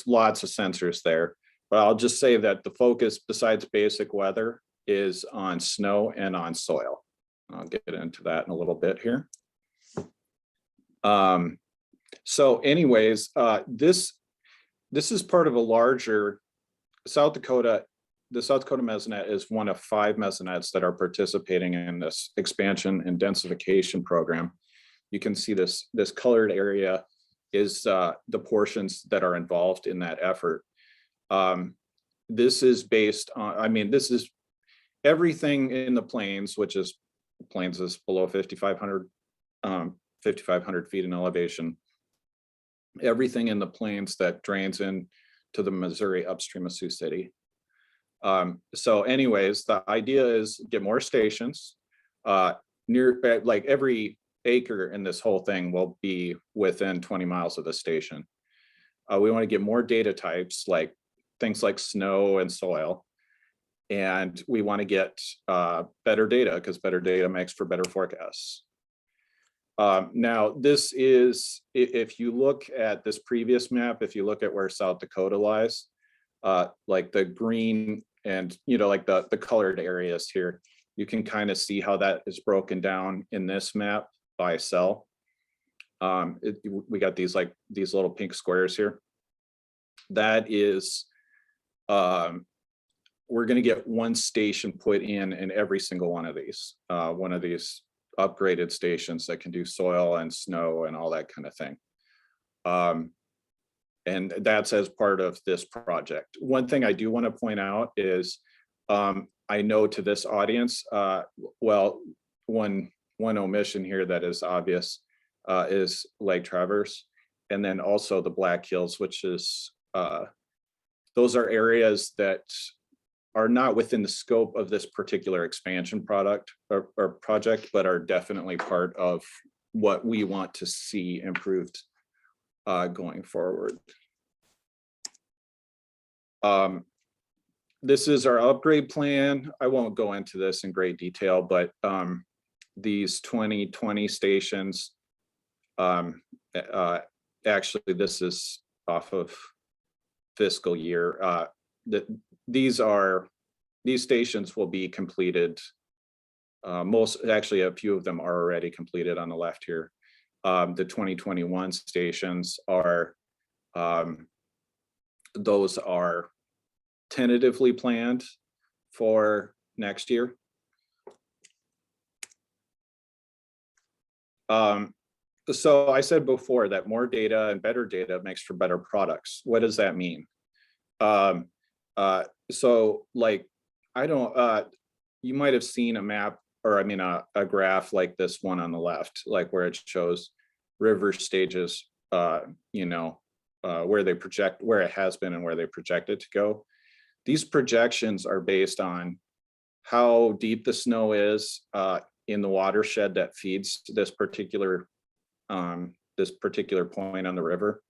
lots of sensors there, but I'll just say that the focus besides basic weather is on snow and on soil. I'll get into that in a little bit here. So anyways, this is part of a larger South Dakota. The South Dakota Mesonet is one of 5 Mesonets that are participating in this expansion and densification program. You can see this colored area is the portions that are involved in that effort. This is based on, this is everything in the plains, which is plains is below 5,500 feet in elevation. Everything in the plains that drains in to the Missouri upstream of Sioux City. So anyways, the idea is get more stations near, like every acre in this whole thing will be within 20 miles of the station. We want to get more data types, like things like snow and soil. And we want to get better data because better data makes for better forecasts. Now, this is, if you look at this previous map, if you look at where South Dakota lies, like the green and, like the colored areas here, you can kind of see how that is broken down in this map by cell. We got these little pink squares here. That is, we're going to get one station put in every single one of these upgraded stations that can do soil and snow and all that kind of thing. And that's as part of this project. One thing I do want to point out is, I know to this audience, well, one omission here that is obvious is Lake Traverse, and then also the Black Hills, which is, those are areas that are not within the scope of this particular expansion product or project, but are definitely part of what we want to see improved going forward. This is our upgrade plan. I won't go into this in great detail, but these 2020 stations, actually this is off of fiscal year. These stations will be completed. Actually a few of them are already completed on the left here. The 2021 stations are those are tentatively planned for next year. So I said before that more data and better data makes for better products. What does that mean? So like, I don't, you might have seen a map, or I mean, a graph like this one on the left, like where it shows river stages, you know, where they project, where it has been and where they project it to go. These projections are based on how deep the snow is in the watershed that feeds this particular point on the river.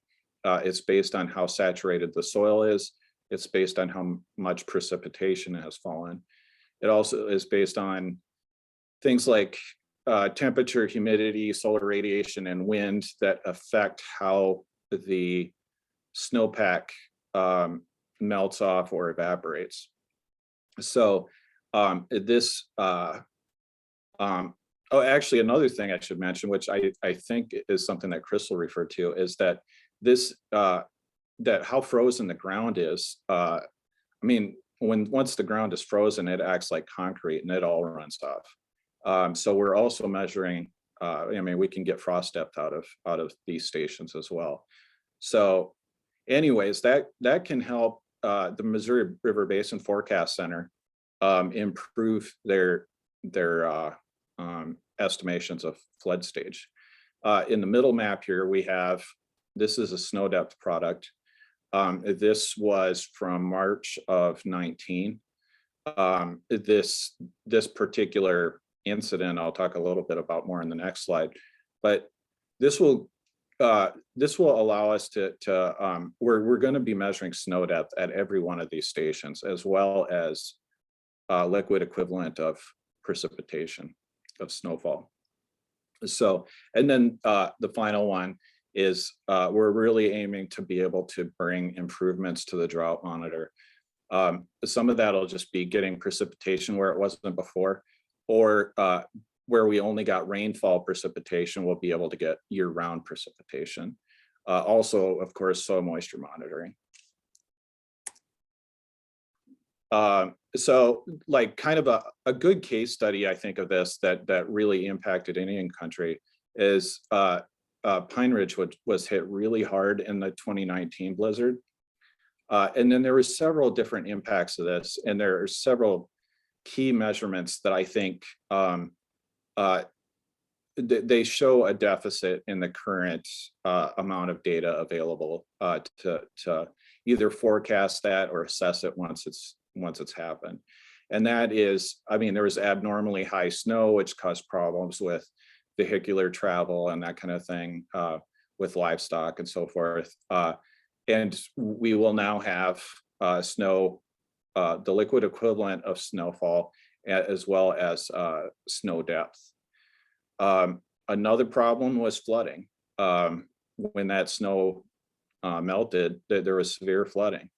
It's based on how saturated the soil is. It's based on how much precipitation has fallen. It also is based on things like temperature, humidity, solar radiation, and wind that affect how the snowpack melts off or evaporates. So oh, actually, another thing I should mention, which I think is something that Crystal referred to, is that this that how frozen the ground is. I mean, once the ground is frozen, it acts like concrete and it all runs off. So we're also measuring. I mean, we can get frost depth out of these stations as well. So, anyways, that can help the Missouri River Basin Forecast Center improve their estimations of flood stage. In the middle map here, we have, this is a snow depth product. This was from March of 19. This particular incident, I'll talk a little bit about more in the next slide, but this will allow us to we're going to be measuring snow depth at every one of these stations, as well as liquid equivalent of precipitation, of snowfall. So, and then the final one is we're really aiming to be able to bring improvements to the drought monitor. Some of that will just be getting precipitation where it wasn't before, or where we only got rainfall precipitation, we'll be able to get year-round precipitation. Also, of course, soil moisture monitoring. So like kind of a good case study, I think, of this that really impacted Indian country is Pine Ridge was hit really hard in the 2019 blizzard. And then there were several different impacts of this, and there are several key measurements that I think they show a deficit in the current amount of data available to either forecast that or assess it once it's happened. And that is, I mean, there was abnormally high snow, which caused problems with vehicular travel and that kind of thing, with livestock and so forth. And we will now have snow, the liquid equivalent of snowfall, as well as snow depth. Another problem was flooding. When that snow melted, there was severe flooding.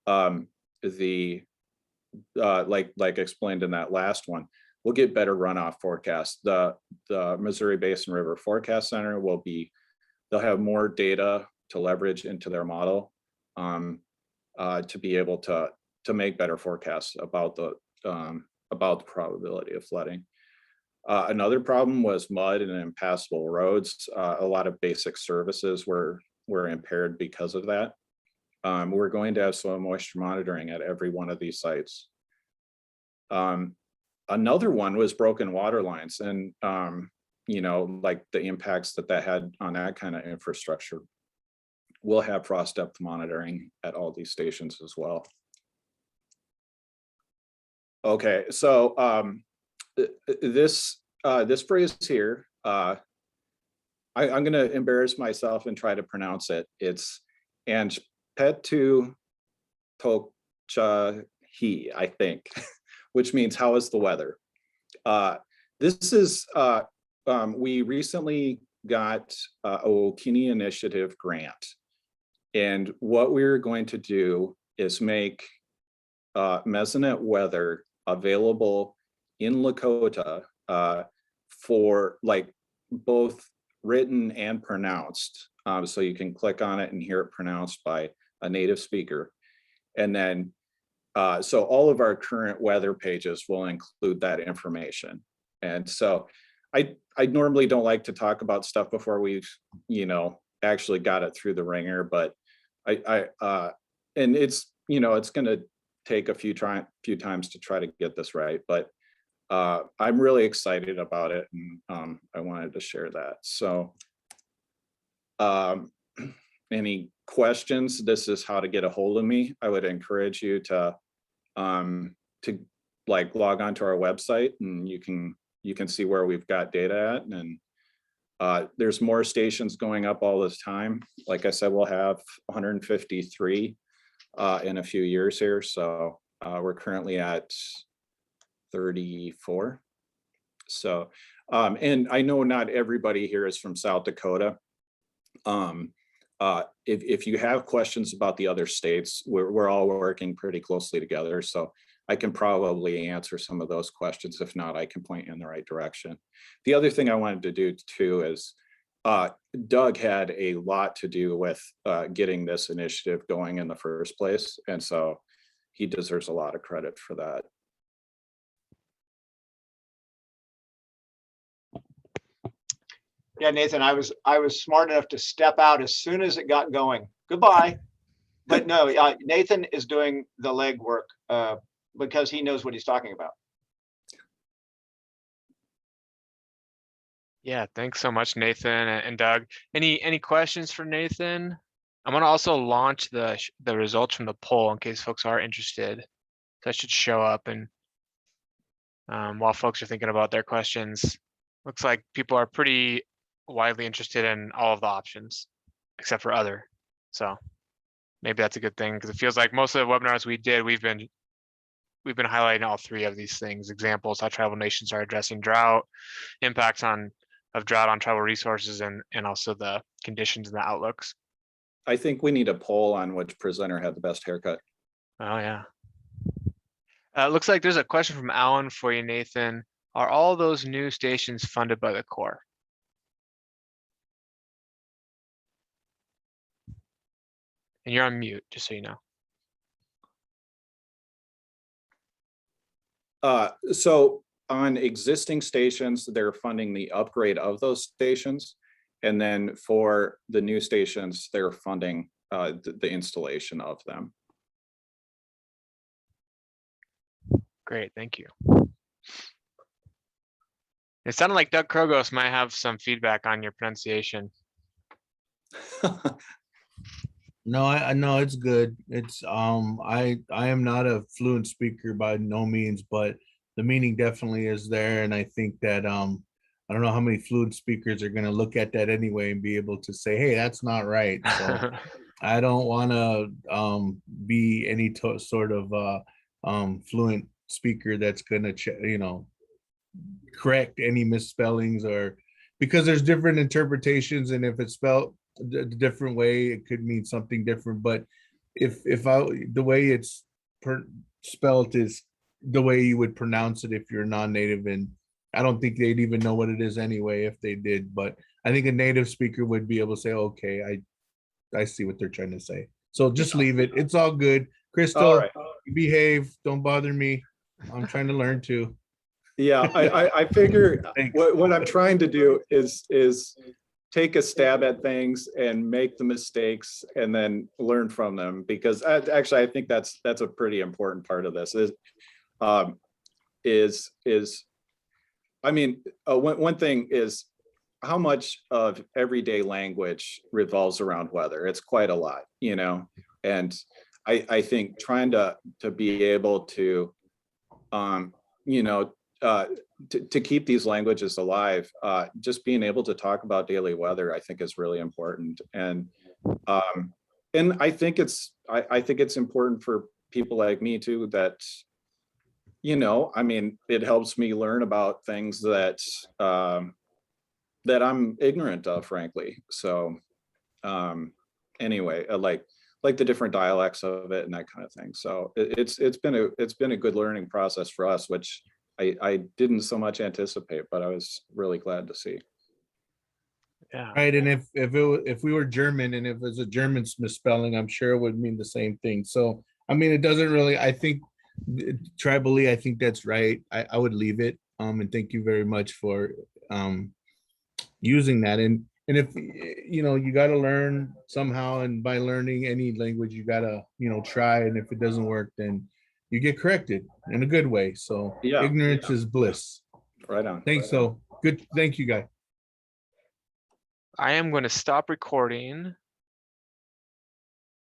Like explained in that last one, we'll get better runoff forecasts. The Missouri Basin River Forecast Center they'll have more data to leverage into their model to be able to make better forecasts about the probability of flooding. Another problem was mud and impassable roads. A lot of basic services were impaired because of that. We're going to have soil moisture monitoring at every one of these sites. Another one was broken water lines, and you know, like the impacts that had on that kind of infrastructure. We'll have frost depth monitoring at all these stations as well. Okay, so this phrase here, I'm going to embarrass myself and try to pronounce it. It's Anjpetu Tokchahi, I think, which means how is the weather? This is, we recently got a Wokini Initiative grant. And what we're going to do is make Mesonet Weather available in Lakota for like both written and pronounced. So you can click on it and hear it pronounced by a native speaker. And then, so all of our current weather pages will include that information. And so I normally don't like to talk about stuff before we've, actually got it through the ringer, but and it's, it's going to take a few times to try to get this right, but I'm really excited about it, and I wanted to share that. So any questions? This is how to get a hold of me. I would encourage you to like log on to our website, and you can see where we've got data at, and there's more stations going up all this time. Like I said, we'll have 153 in a few years here. So we're currently at 34. So, and I know not everybody here is from South Dakota. If you have questions about the other states, we're all working pretty closely together. So I can probably answer some of those questions. If not, I can point you in the right direction. The other thing I wanted to do too is Doug had a lot to do with getting this initiative going in the first place. And so he deserves a lot of credit for that. Yeah, Nathan, I was smart enough to step out as soon as it got going. Goodbye. But no, Nathan is doing the legwork because he knows what he's talking about. Yeah, thanks so much, Nathan and Doug. Any questions for Nathan? I'm gonna also launch the results from the poll in case folks are interested. That should show up, and while folks are thinking about their questions, looks like people are pretty widely interested in all of the options except for other. So maybe that's a good thing, because it feels like most of the webinars we did, we've been highlighting all three of these things: examples, how tribal nations are addressing drought, impacts of drought on tribal resources, and also the conditions and the outlooks. I think we need a poll on which presenter had the best haircut. Oh yeah. Looks like there's a question from Alan for you, Nathan. Are all those new stations funded by the Corps? And you're on mute, just so you know. So on existing stations, they're funding the upgrade of those stations. And then for the new stations, they're funding the installation of them. Great, thank you. It sounded like Doug Krogos might have some feedback on your pronunciation. No, I know it's good. It's I am not a fluent speaker by no means, but the meaning definitely is there, and I think that I don't know how many fluent speakers are going to look at that anyway and be able to say, hey, that's not right. So I don't want to be any sort of fluent speaker that's going to correct any misspellings, or because there's different interpretations, and if it's spelled a different way, it could mean something different. But if the way it's spelled is the way you would pronounce it if you're non-native, and I don't think they'd even know what it is anyway if they did. But I think a native speaker would be able to say, okay, I see what they're trying to say. So just leave it. It's all good. Crystal, all right. Behave. Don't bother me. I'm trying to learn too. Yeah, I figure what I'm trying to do is take a stab at things and make the mistakes and then learn from them, because actually I think that's a pretty important part of this. I mean, one thing is how much of everyday language revolves around weather. It's quite a lot, and I think trying to be able to to keep these languages alive, just being able to talk about daily weather, I think is really important. And I think it's important for people like me too, that, I mean, it helps me learn about things that I'm ignorant of, frankly. So anyway, like the different dialects of it and that kind of thing. So it's been a good learning process for us, which I didn't so much anticipate, but I was really glad to see. Yeah. Right, and if we were German and if it was a German misspelling, I'm sure it would mean the same thing. So I mean, it doesn't really, I think tribally, I think that's right. I would leave it. And thank you very much for using that. And if, you know, you got to learn somehow, and by learning any language, you got to, you know, try. And if it doesn't work, then you get corrected in a good way. So Yeah, ignorance is bliss. Right on. Thanks. So good. Thank you, guys. I am going to stop recording